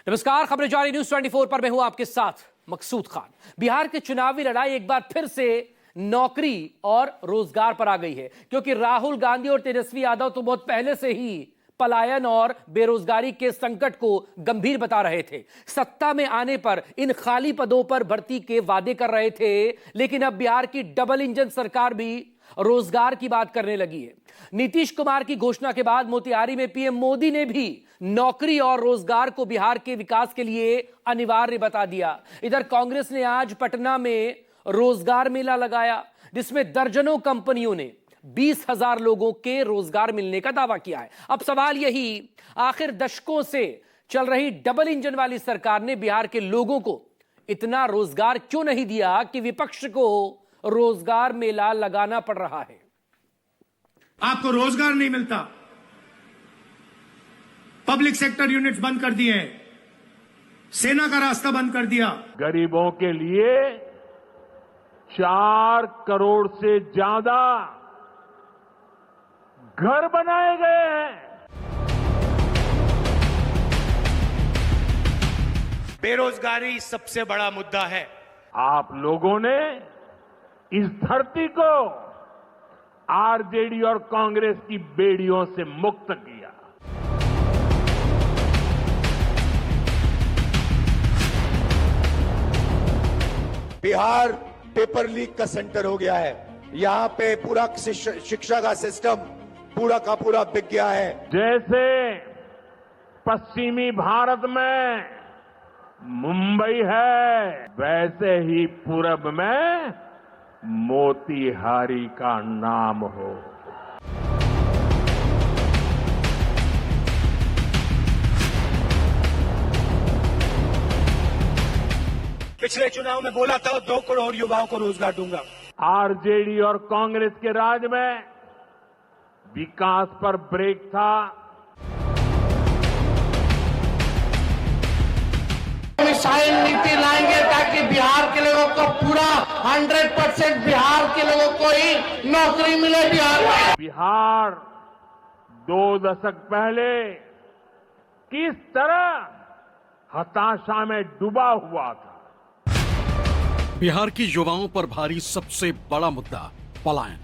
नमस्कार, खबरें जारी न्यूज 24 पर मैं हूं आपके साथ मकसूद खान। बिहार की चुनावी लड़ाई एक बार फिर से नौकरी और रोजगार पर आ गई है, क्योंकि राहुल गांधी और तेजस्वी यादव तो बहुत पहले से ही पलायन और बेरोजगारी के संकट को गंभीर बता रहे थे। सत्ता में आने पर इन खाली पदों पर भर्ती के वादे कर रहे थे, लेकिन अब बिहार की डबल इंजन सरकार भी रोजगार की बात करने लगी है। नीतीश कुमार की घोषणा के बाद मोतिहारी में पीएम मोदी ने भी नौकरी और रोजगार को बिहार के विकास के लिए अनिवार्य बता दिया। इधर कांग्रेस ने आज पटना में रोजगार मेला लगाया, जिसमें दर्जनों कंपनियों ने 20,000 लोगों के रोजगार मिलने का दावा किया है। अब सवाल यही, आखिर दशकों से चल रही डबल इंजन वाली सरकार ने बिहार के लोगों को इतना रोजगार क्यों नहीं दिया कि विपक्ष को रोजगार मेला लगाना पड़ रहा है। आपको रोजगार नहीं मिलता, पब्लिक सेक्टर यूनिट्स बंद कर दिए, सेना का रास्ता बंद कर दिया। गरीबों के लिए 4 करोड़ से ज्यादा घर बनाए गए हैं। बेरोजगारी सबसे बड़ा मुद्दा है। आप लोगों ने इस धरती को आरजेडी और कांग्रेस की बेड़ियों से मुक्त किया। बिहार पेपर लीक का सेंटर हो गया है। यहाँ पे पूरा शिक्षा का सिस्टम पूरा का पूरा बिक गया है। जैसे पश्चिमी भारत में मुंबई है, वैसे ही पूरब में मोतिहारी का नाम हो। पिछले चुनाव में बोला था 2 करोड़ युवाओं को रोजगार दूंगा। आरजेडी और कांग्रेस के राज में विकास पर ब्रेक था। मिसाइल नीति लाएंगे ताकि बिहार के लोगों को पूरा 100% बिहार के लोगों को ही नौकरी मिले। बिहार में बिहार 2 दशक पहले किस तरह हताशा में डूबा हुआ था। बिहार की युवाओं पर भारी सबसे बड़ा मुद्दा पलायन,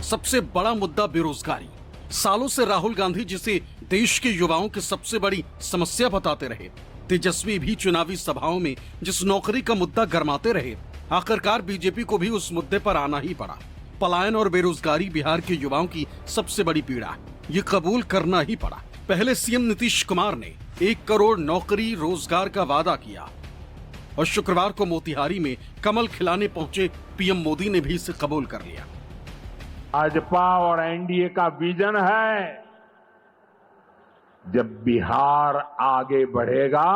सबसे बड़ा मुद्दा बेरोजगारी। सालों से राहुल गांधी जिसे देश के युवाओं की सबसे बड़ी समस्या बताते रहे, तेजस्वी भी चुनावी सभाओं में जिस नौकरी का मुद्दा गरमाते रहे, आखिरकार बीजेपी को भी उस मुद्दे पर आना ही पड़ा। पलायन और बेरोजगारी बिहार के युवाओं की सबसे बड़ी पीड़ा है, ये कबूल करना ही पड़ा। पहले सीएम नीतीश कुमार ने 1 करोड़ नौकरी रोजगार का वादा किया और शुक्रवार को मोतिहारी में कमल खिलाने पहुंचे पीएम मोदी ने भी इसे कबूल कर लिया। भाजपा और एनडीए का विजन है, जब बिहार आगे बढ़ेगा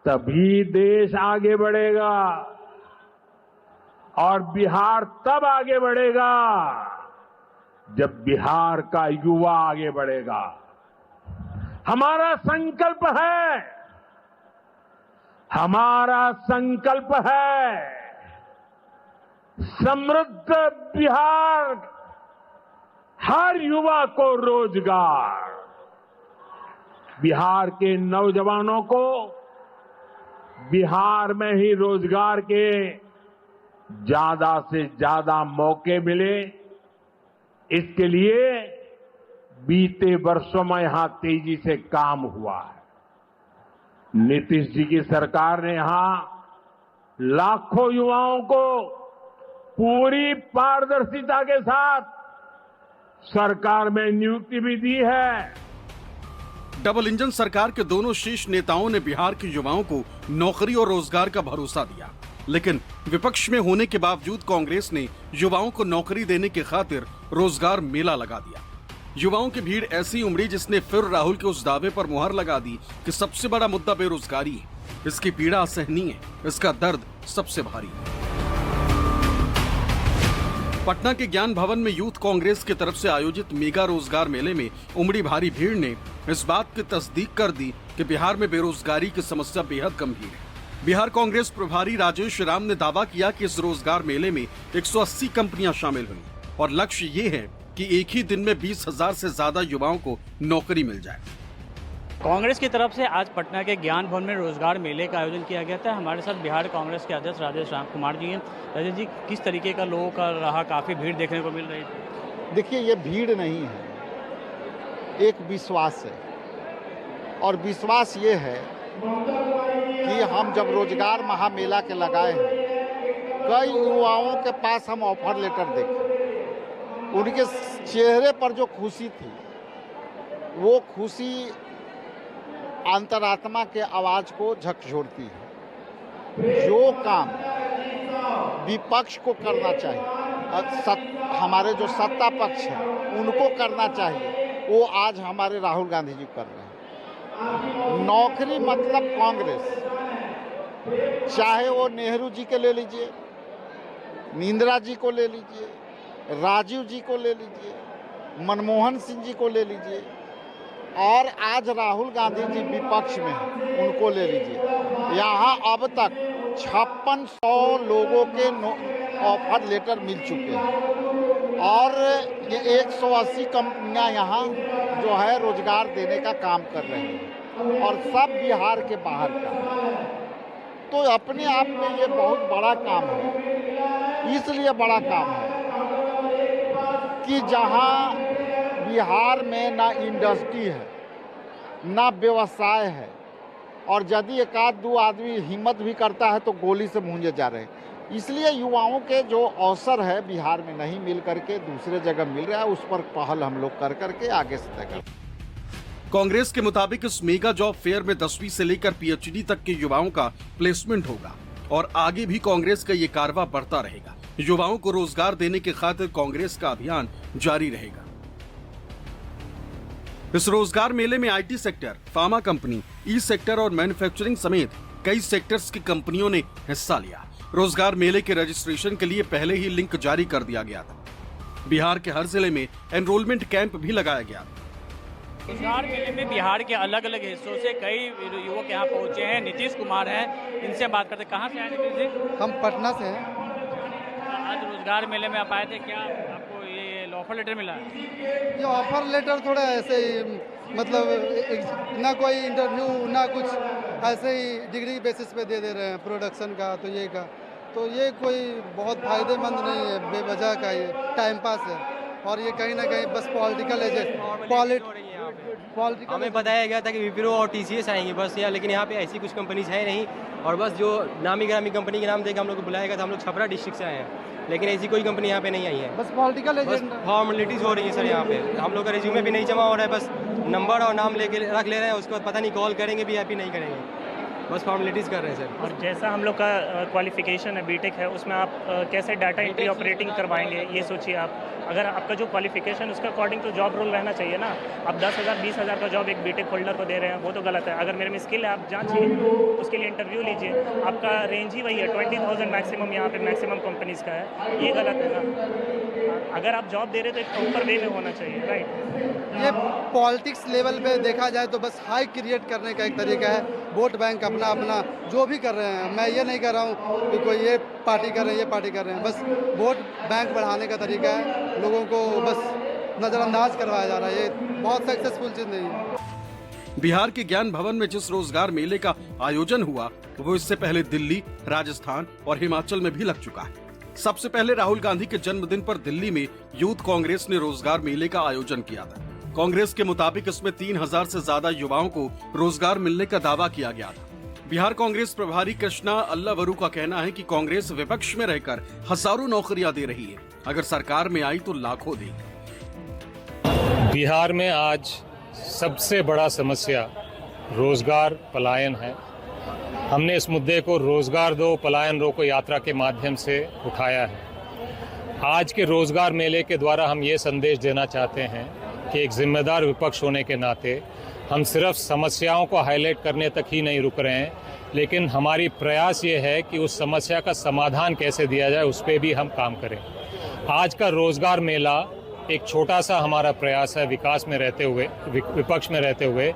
तभी देश आगे बढ़ेगा, और बिहार तब आगे बढ़ेगा जब बिहार का युवा आगे बढ़ेगा। हमारा संकल्प है समृद्ध बिहार, हर युवा को रोजगार। बिहार के नौजवानों को बिहार में ही रोजगार के ज्यादा से ज्यादा मौके मिले, इसके लिए बीते वर्षों में यहां तेजी से काम हुआ है। नीतीश जी की सरकार ने यहां लाखों युवाओं को पूरी पारदर्शिता के साथ सरकार में नियुक्ति भी दी है। डबल इंजन सरकार के दोनों शीर्ष नेताओं ने बिहार के युवाओं को नौकरी और रोजगार का भरोसा दिया, लेकिन विपक्ष में होने के बावजूद कांग्रेस ने युवाओं को नौकरी देने की खातिर रोजगार मेला लगा दिया। युवाओं की भीड़ ऐसी उमड़ी जिसने फिर राहुल के उस दावे पर मुहर लगा दी कि सबसे बड़ा मुद्दा बेरोजगारी है। इसकी पीड़ा असहनीय है, इसका दर्द सबसे भारी है। पटना के ज्ञान भवन में यूथ कांग्रेस की तरफ से आयोजित मेगा रोजगार मेले में उमड़ी भारी भीड़ ने इस बात की तस्दीक कर दी कि बिहार में बेरोजगारी की समस्या बेहद गंभीर है। बिहार कांग्रेस प्रभारी राजेश राम ने दावा किया कि इस रोजगार मेले में 180 कंपनियां शामिल हुई और लक्ष्य ये है कि एक ही दिन में 20,000 से ज्यादा युवाओं को नौकरी मिल जाए। कांग्रेस की तरफ से आज पटना के ज्ञान भवन में रोजगार मेले का आयोजन किया गया था। हमारे साथ बिहार कांग्रेस के अध्यक्ष राजेश राम कुमार जी हैं। राजेश जी, किस तरीके का लोगों का रहा, काफ़ी भीड़ देखने को मिल रही थी? देखिए, ये भीड़ नहीं है, एक विश्वास है। और विश्वास ये है कि हम जब रोजगार महामेला के लगाए हैं, कई युवाओं के पास हम ऑफर लेटर देखे, उनके चेहरे पर जो खुशी थी, वो खुशी अंतरात्मा के आवाज़ को झकझोरती है। जो काम विपक्ष को करना चाहिए, हमारे जो सत्ता पक्ष है उनको करना चाहिए, वो आज हमारे राहुल गांधी जी कर रहे हैं। नौकरी मतलब कांग्रेस, चाहे वो नेहरू जी के ले लीजिए, इंदिरा जी को ले लीजिए, राजीव जी को ले लीजिए, मनमोहन सिंह जी को ले लीजिए, और आज राहुल गांधी जी विपक्ष में हैं, उनको ले लीजिए। यहाँ अब तक 5600 लोगों के ऑफर लेटर मिल चुके हैं और ये 180 कंपनियां यहाँ जो है रोजगार देने का काम कर रही हैं और सब बिहार के बाहर का। तो अपने आप में ये बहुत बड़ा काम है। इसलिए बड़ा काम है कि जहाँ बिहार में ना इंडस्ट्री है, ना व्यवसाय है, और यदि एक आध दो आदमी हिम्मत भी करता है तो गोली से मूंजे जा रहे हैं। इसलिए युवाओं के जो अवसर है बिहार में नहीं मिल करके दूसरे जगह मिल रहा है, उस पर पहल हम लोग कर करके आगे से तय करें। कांग्रेस के मुताबिक इस मेगा जॉब फेयर में 10वीं से लेकर पीएचडी तक के युवाओं का प्लेसमेंट होगा और आगे भी कांग्रेस का ये कारवा बढ़ता रहेगा। युवाओं को रोजगार देने की खातिर कांग्रेस का अभियान जारी रहेगा। इस रोजगार मेले में IT sector, pharma company, E sector और मैन्युफैक्चरिंग समेत कई सेक्टर्स की कंपनियों ने हिस्सा लिया। रोजगार मेले के रजिस्ट्रेशन के लिए पहले ही लिंक जारी कर दिया गया था। बिहार के हर जिले में एनरोलमेंट कैंप भी लगाया गया। रोजगार मेले में बिहार के अलग अलग हिस्सों से कई युवक यहाँ पहुँचे हैं। नीतीश कुमार हैं, इनसे बात करते। कहाँ से आए नीतीश जी? हम पटना से हैं। आज रोजगार मेले में आप आए थे, क्या आपको ये ऑफर लेटर मिला? ये ऑफर लेटर थोड़ा ऐसे ही, मतलब ना कोई इंटरव्यू ना कुछ, ऐसे ही डिग्री बेसिस पे दे रहे हैं प्रोडक्शन का, तो ये का, तो ये कोई बहुत फायदेमंद नहीं है, बेवजह का ये टाइम पास है। और ये कहीं ना कहीं बस पॉलिटिकल हमें बताया गया था कि विप्रो और टीसीएस आएंगे बस यहाँ, लेकिन यहाँ पे ऐसी कुछ कंपनीज है नहीं, और बस जो नामी ग्रामी कंपनी के नाम देकर हम लोग को बुलाया गया था। हम लोग छपरा डिस्ट्रिक्ट से आए हैं, लेकिन ऐसी कोई कंपनी यहाँ पे नहीं आई है। बस पॉलिटिकल एजेंडा, फॉर्मेलिटीज हो रही है सर। यहाँ पे हम लोग का रिज्यूमे भी नहीं जमा हो रहा है, बस नंबर और नाम लेके रख ले रहे हैं, उसके बाद पता नहीं कॉल करेंगे भी या फिर नहीं करेंगे, बस फॉर्मेलिटीज़ कर रहे हैं सर। और जैसा हम लोग का क्वालिफिकेशन है बीटेक है, उसमें आप कैसे डाटा एंट्री ऑपरेटिंग करवाएंगे, ये सोचिए आप। अगर आपका जो क्वालिफिकेशन उसके अकॉर्डिंग तो जॉब रोल रहना चाहिए ना। आप 10,000 20,000 का जॉब एक बीटेक होल्डर को दे रहे हैं, वो तो गलत है। अगर मेरे में स्किल है, आप जांचिए, उसके लिए इंटरव्यू लीजिए। आपका रेंज ही वही है, 20,000 मैक्सिमम यहाँ पे मैक्सिमम कंपनीज़ का है, ये गलत है ना। अगर आप जॉब दे रहे तो एक प्रॉपर वे में होना चाहिए, राइट। ये पॉलिटिक्स लेवल पे देखा जाए तो बस हाई क्रिएट करने का एक तरीका है। वोट बैंक अपना अपना जो भी कर रहे हैं, मैं ये नहीं कर रहा हूँ कि कोई ये पार्टी कर रहे हैं, ये पार्टी कर रहे हैं, बस वोट बैंक बढ़ाने का तरीका है। लोगों को बस नज़रअंदाज करवाया जा रहा है, ये बहुत सक्सेसफुल चीज़ नहीं है। बिहार के ज्ञान भवन में जिस रोजगार मेले का आयोजन हुआ वो इससे पहले दिल्ली, राजस्थान और हिमाचल में भी लग चुका है। सबसे पहले राहुल गांधी के जन्मदिन पर दिल्ली में यूथ कांग्रेस ने रोजगार मेले का आयोजन किया था। कांग्रेस के मुताबिक इसमें 3,000 से ज्यादा युवाओं को रोजगार मिलने का दावा किया गया था। बिहार कांग्रेस प्रभारी कृष्णा अल्लावरू का कहना है कि कांग्रेस विपक्ष में रहकर हजारों नौकरियां दे रही है, अगर सरकार में आई तो लाखों देगी। बिहार में आज सबसे बड़ा समस्या रोजगार पलायन है। हमने इस मुद्दे को रोजगार दो पलायन रोको यात्रा के माध्यम से उठाया है। आज के रोजगार मेले के द्वारा हम ये संदेश देना चाहते हैं कि एक जिम्मेदार विपक्ष होने के नाते हम सिर्फ समस्याओं को हाईलाइट करने तक ही नहीं रुक रहे हैं, लेकिन हमारी प्रयास ये है कि उस समस्या का समाधान कैसे दिया जाए उस पर भी हम काम करें। आज का रोजगार मेला एक छोटा सा हमारा प्रयास है विकास में रहते हुए, विपक्ष में रहते हुए,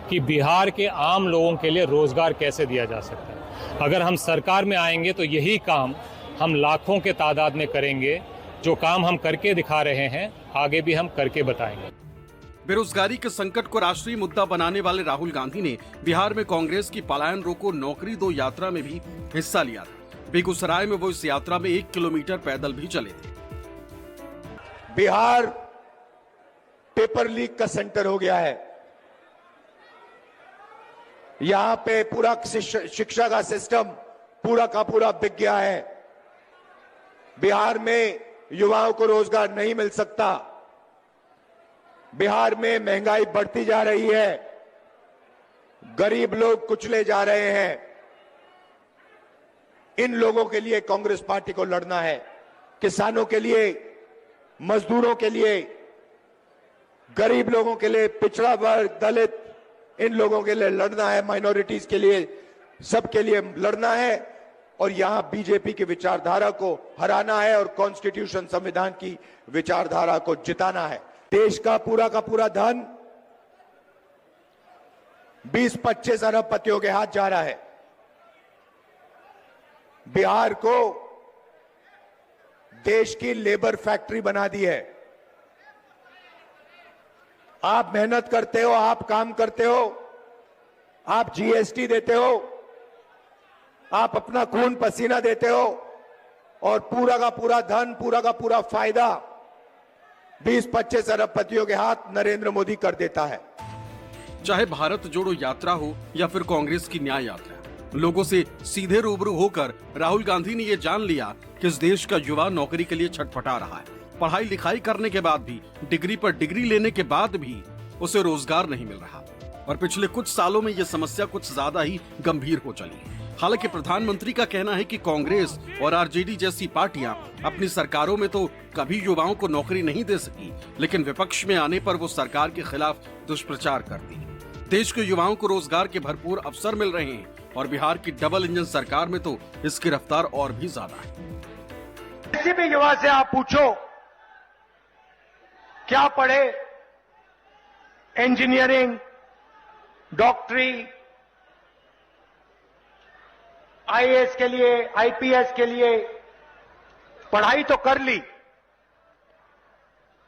कि बिहार के आम लोगों के लिए रोजगार कैसे दिया जा सकता है। अगर हम सरकार में आएंगे तो यही काम हम लाखों के तादाद में करेंगे। जो काम हम करके दिखा रहे हैं आगे भी हम करके बताएंगे। बेरोजगारी के संकट को राष्ट्रीय मुद्दा बनाने वाले राहुल गांधी ने बिहार में कांग्रेस की पलायन रोको नौकरी दो यात्रा में भी हिस्सा लिया था। बेगूसराय में वो इस यात्रा में 1 किलोमीटर पैदल भी चले थे। बिहार पेपर लीक का सेंटर हो गया है। यहां पे पूरा शिक्षा का सिस्टम पूरा का पूरा बिक गया है। बिहार में युवाओं को रोजगार नहीं मिल सकता। बिहार में महंगाई बढ़ती जा रही है। गरीब लोग कुचले जा रहे हैं। इन लोगों के लिए कांग्रेस पार्टी को लड़ना है। किसानों के लिए, मजदूरों के लिए, गरीब लोगों के लिए, पिछड़ा वर्ग, दलित, इन लोगों के लिए लड़ना है। माइनॉरिटीज के लिए, सबके लिए लड़ना है। और यहां बीजेपी की विचारधारा को हराना है और कॉन्स्टिट्यूशन, संविधान की विचारधारा को जिताना है। देश का पूरा धन 20-25 अरबपतियों के हाथ जा रहा है। बिहार को देश की लेबर फैक्ट्री बना दी है। आप मेहनत करते हो, आप काम करते हो, आप जीएसटी देते हो, आप अपना खून पसीना देते हो और पूरा का पूरा धन, पूरा का पूरा फायदा 20-25 अरबपतियों के हाथ नरेंद्र मोदी कर देता है। चाहे भारत जोड़ो यात्रा हो या फिर कांग्रेस की न्याय यात्रा, लोगों से सीधे रूबरू होकर राहुल गांधी ने ये जान लिया कि इस देश का युवा नौकरी के लिए छटपटा रहा है। पढ़ाई लिखाई करने के बाद भी, डिग्री पर डिग्री लेने के बाद भी उसे रोजगार नहीं मिल रहा। और पिछले कुछ सालों में ये समस्या कुछ ज्यादा ही गंभीर हो चली। हालांकि प्रधानमंत्री का कहना है कि कांग्रेस और आरजेडी जैसी पार्टियां अपनी सरकारों में तो कभी युवाओं को नौकरी नहीं दे सकी, लेकिन विपक्ष में आने पर वो सरकार के खिलाफ दुष्प्रचार करती। देश के युवाओं को रोजगार के भरपूर अवसर मिल रहे हैं और बिहार की डबल इंजन सरकार में तो इसकी रफ्तार और भी ज्यादा है। किसी भी युवा से आप पूछो क्या पढ़े, इंजीनियरिंग, डॉक्टरी, आईएएस के लिए, आईपीएस के लिए पढ़ाई तो कर ली,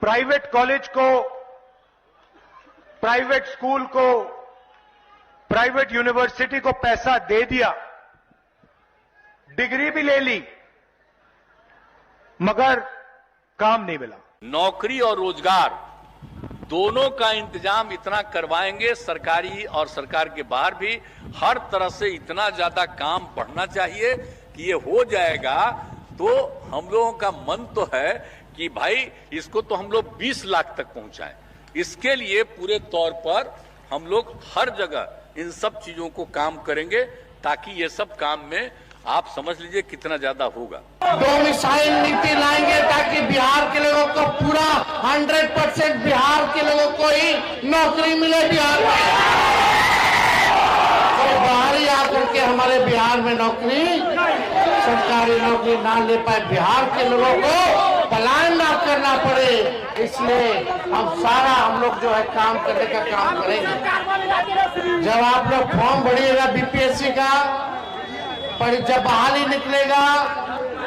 प्राइवेट कॉलेज को, प्राइवेट स्कूल को, प्राइवेट यूनिवर्सिटी को पैसा दे दिया, डिग्री भी ले ली, मगर काम नहीं मिला। नौकरी और रोजगार दोनों का इंतजाम इतना करवाएंगे, सरकारी और सरकार के बाहर भी हर तरह से इतना ज्यादा काम बढ़ना चाहिए कि ये हो जाएगा। तो हम लोगों का मन तो है कि भाई इसको तो हम लोग 20 लाख तक पहुंचाएं। इसके लिए पूरे तौर पर हम लोग हर जगह इन सब चीजों को काम करेंगे ताकि ये सब काम में आप समझ लीजिए कितना ज्यादा होगा। डोमिसाइल नीति लाएंगे ताकि बिहार के लोगों को पूरा 100% बिहार के लोगों को ही नौकरी मिले। बिहार में तो बाहरी आकर के हमारे बिहार में नौकरी, सरकारी नौकरी ना ले पाए, बिहार के लोगों को पलायन ना करना पड़े, इसलिए हम लोग जो है काम करने का काम करेंगे। जब आप लोग फॉर्म भरिएगा बीपीएससी का, पर जब बहाली निकलेगा,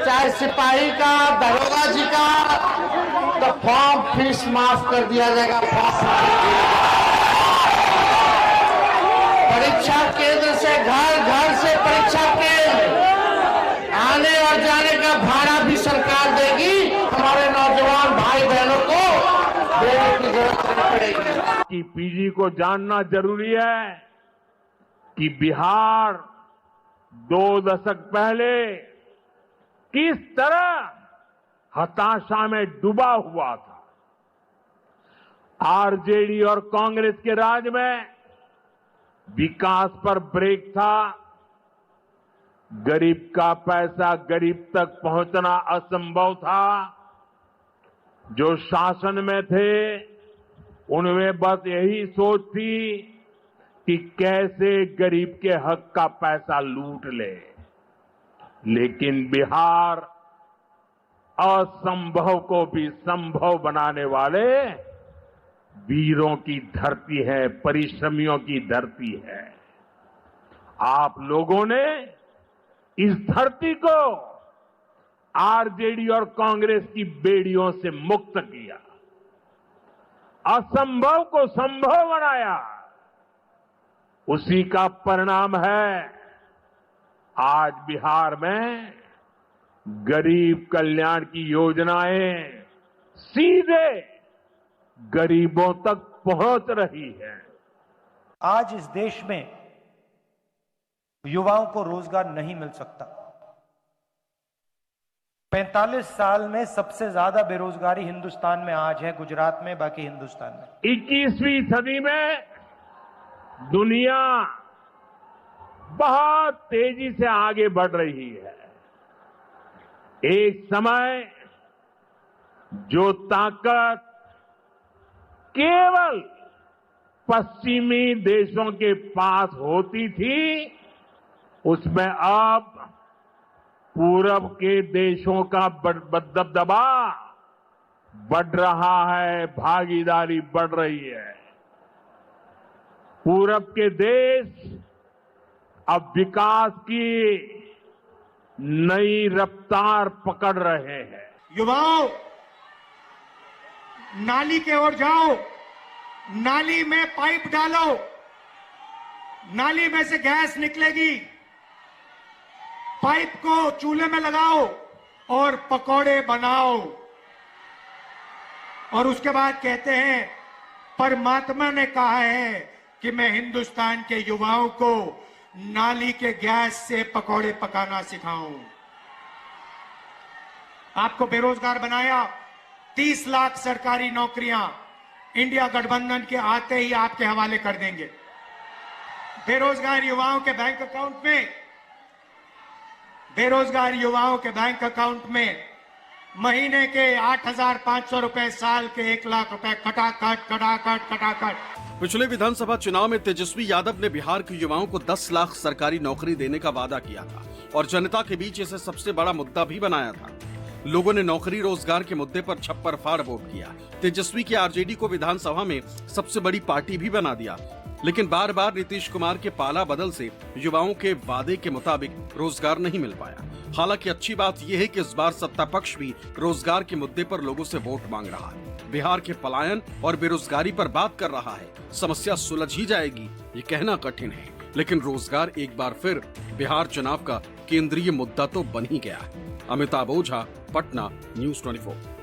चाहे सिपाही का, दरोगा जी का, तो फॉर्म फीस माफ कर दिया जाएगा। परीक्षा केंद्र से घर से परीक्षा केंद्र आने और जाने का भाड़ा भी सरकार देगी। हमारे नौजवान भाई बहनों को देने की जरूरत नहीं पड़ेगी। कि पीजी को जानना जरूरी है कि बिहार 2 दशक पहले किस तरह हताशा में डूबा हुआ था। आरजेडी और कांग्रेस के राज में विकास पर ब्रेक था। गरीब का पैसा गरीब तक पहुंचना असंभव था। जो शासन में थे उनमें बस यही सोच थी कि कैसे गरीब के हक का पैसा लूट ले। लेकिन बिहार असंभव को भी संभव बनाने वाले वीरों की धरती है, परिश्रमियों की धरती है। आप लोगों ने इस धरती को आरजेडी और कांग्रेस की बेड़ियों से मुक्त किया। असंभव को संभव बनाया, उसी का परिणाम है आज बिहार में गरीब कल्याण की योजनाएं सीधे गरीबों तक पहुंच रही है। आज इस देश में युवाओं को रोजगार नहीं मिल सकता। 45 साल में सबसे ज्यादा बेरोजगारी हिंदुस्तान में आज है, गुजरात में, बाकी हिंदुस्तान में। 21वीं सदी में दुनिया बहुत तेजी से आगे बढ़ रही है। एक समय जो ताकत केवल पश्चिमी देशों के पास होती थी, उसमें अब पूरब के देशों का दबदबा बढ़ रहा है, भागीदारी बढ़ रही है। पूरब के देश अब विकास की नई रफ्तार पकड़ रहे हैं। युवाओं, नाली के ओर जाओ, नाली में पाइप डालो, नाली में से गैस निकलेगी, पाइप को चूल्हे में लगाओ और पकौड़े बनाओ। और उसके बाद कहते हैं परमात्मा ने कहा है कि मैं हिंदुस्तान के युवाओं को नाली के गैस से पकौड़े पकाना सिखाऊं। आपको बेरोजगार बनाया, 30 लाख सरकारी नौकरियां इंडिया गठबंधन के आते ही आपके हवाले कर देंगे। बेरोजगार युवाओं के बैंक अकाउंट में महीने के 8,500 रुपए, साल के 1 लाख रुपए खटाखट। पिछले विधानसभा चुनाव में तेजस्वी यादव ने बिहार के युवाओं को 10 लाख सरकारी नौकरी देने का वादा किया था और जनता के बीच इसे सबसे बड़ा मुद्दा भी बनाया था। लोगों ने नौकरी रोजगार के मुद्दे पर छप्पर फाड़ वोट किया। तेजस्वी की आरजेडी को विधानसभा में सबसे बड़ी पार्टी भी बना दिया। लेकिन बार बार नीतीश कुमार के पाला बदल से युवाओं के वादे के मुताबिक रोजगार नहीं मिल पाया। हालांकि अच्छी बात यह है कि इस बार सत्ता पक्ष भी रोजगार के मुद्दे पर लोगों से वोट मांग रहा है, बिहार के पलायन और बेरोजगारी पर बात कर रहा है। समस्या सुलझ ही जाएगी ये कहना कठिन है, लेकिन रोजगार एक बार फिर बिहार चुनाव का केंद्रीय मुद्दा तो बन ही गया है। अमिताभ ओझा, पटना, न्यूज़ 24।